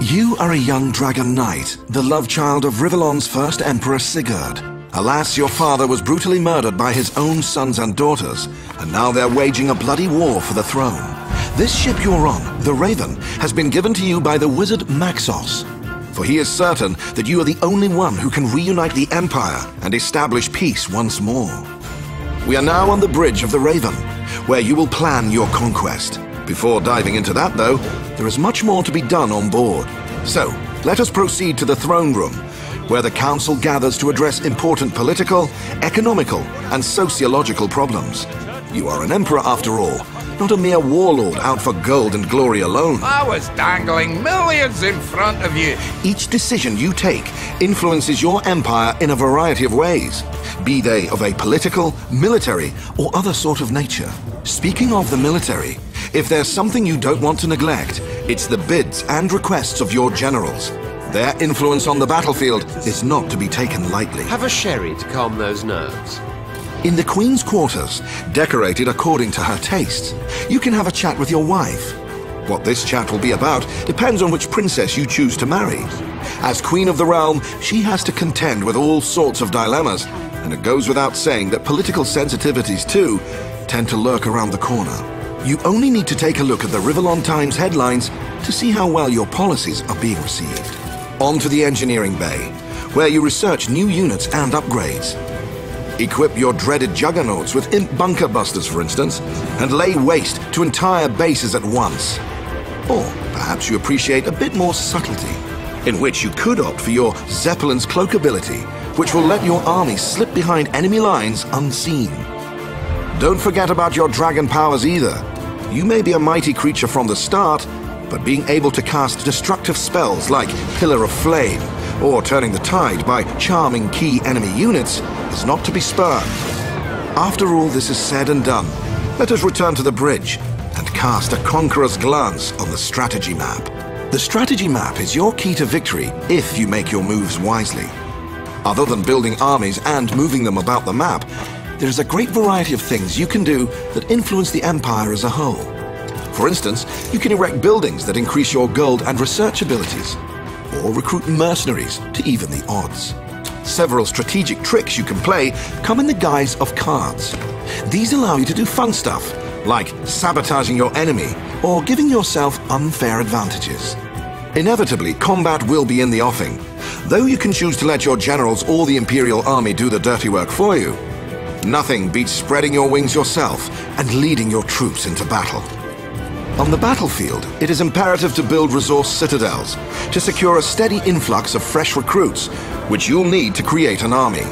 You are a young dragon knight, the love child of Rivellon's first emperor Sigurd. Alas, your father was brutally murdered by his own sons and daughters, and now they're waging a bloody war for the throne. This ship you're on, the Raven, has been given to you by the wizard Maxos, for he is certain that you are the only one who can reunite the Empire and establish peace once more. We are now on the bridge of the Raven, where you will plan your conquest. Before diving into that, though, there is much more to be done on board. So, let us proceed to the throne room, where the Council gathers to address important political, economical, and sociological problems. You are an emperor after all, not a mere warlord out for gold and glory alone. I was dangling millions in front of you. Each decision you take influences your empire in a variety of ways, be they of a political, military, or other sort of nature. Speaking of the military, if there's something you don't want to neglect, it's the bids and requests of your generals. Their influence on the battlefield is not to be taken lightly. Have a sherry to calm those nerves. In the Queen's quarters, decorated according to her tastes, you can have a chat with your wife. What this chat will be about depends on which princess you choose to marry. As Queen of the Realm, she has to contend with all sorts of dilemmas, and it goes without saying that political sensitivities, too, tend to lurk around the corner. You only need to take a look at the Rivellon Times headlines to see how well your policies are being received. On to the engineering bay, where you research new units and upgrades. Equip your dreaded juggernauts with imp bunker busters, for instance, and lay waste to entire bases at once. Or perhaps you appreciate a bit more subtlety, in which you could opt for your Zeppelin's cloak ability, which will let your army slip behind enemy lines unseen. Don't forget about your dragon powers either. You may be a mighty creature from the start, but being able to cast destructive spells like Pillar of Flame, or turning the tide by charming key enemy units, is not to be spurned. After all this is said and done, let us return to the bridge and cast a conqueror's glance on the strategy map. The strategy map is your key to victory if you make your moves wisely. Other than building armies and moving them about the map, there is a great variety of things you can do that influence the Empire as a whole. For instance, you can erect buildings that increase your gold and research abilities, or recruit mercenaries to even the odds. Several strategic tricks you can play come in the guise of cards. These allow you to do fun stuff, like sabotaging your enemy or giving yourself unfair advantages. Inevitably, combat will be in the offing, though you can choose to let your generals or the Imperial Army do the dirty work for you. Nothing beats spreading your wings yourself and leading your troops into battle. On the battlefield, it is imperative to build resource citadels to secure a steady influx of fresh recruits, which you'll need to create an army.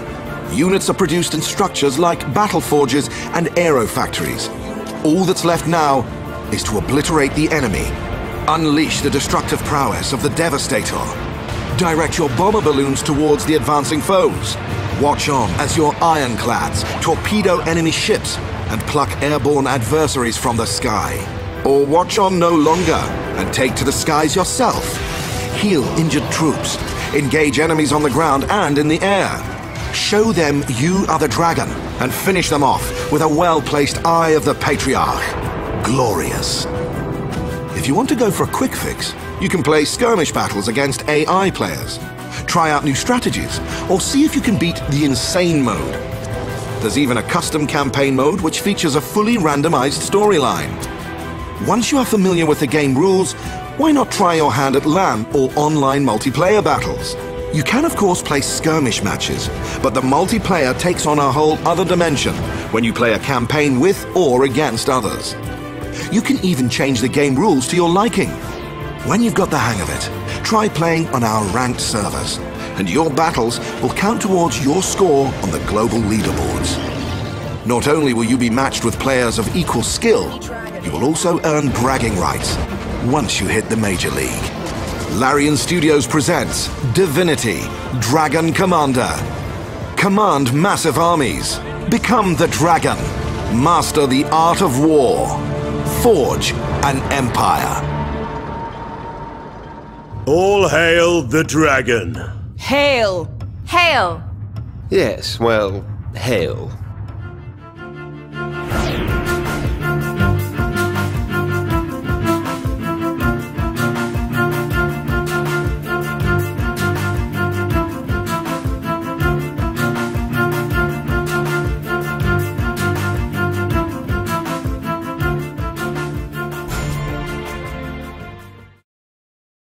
Units are produced in structures like battle forges and aero factories. All that's left now is to obliterate the enemy, unleash the destructive prowess of the Devastator, direct your bomber balloons towards the advancing foes, watch on as your ironclads torpedo enemy ships and pluck airborne adversaries from the sky. Or watch on no longer and take to the skies yourself. Heal injured troops, engage enemies on the ground and in the air. Show them you are the dragon and finish them off with a well-placed Eye of the Patriarch. Glorious. If you want to go for a quick fix, you can play skirmish battles against AI players, try out new strategies, or see if you can beat the insane mode. There's even a custom campaign mode which features a fully randomized storyline. Once you are familiar with the game rules, why not try your hand at LAN or online multiplayer battles? You can of course play skirmish matches, but the multiplayer takes on a whole other dimension when you play a campaign with or against others. You can even change the game rules to your liking. When you've got the hang of it, try playing on our ranked servers, and your battles will count towards your score on the global leaderboards. Not only will you be matched with players of equal skill, you will also earn bragging rights once you hit the Major League. Larian Studios presents Divinity, Dragon Commander. Command massive armies. Become the dragon. Master the art of war. Forge an empire. All hail the dragon. Hail! Hail! Yes, well, hail.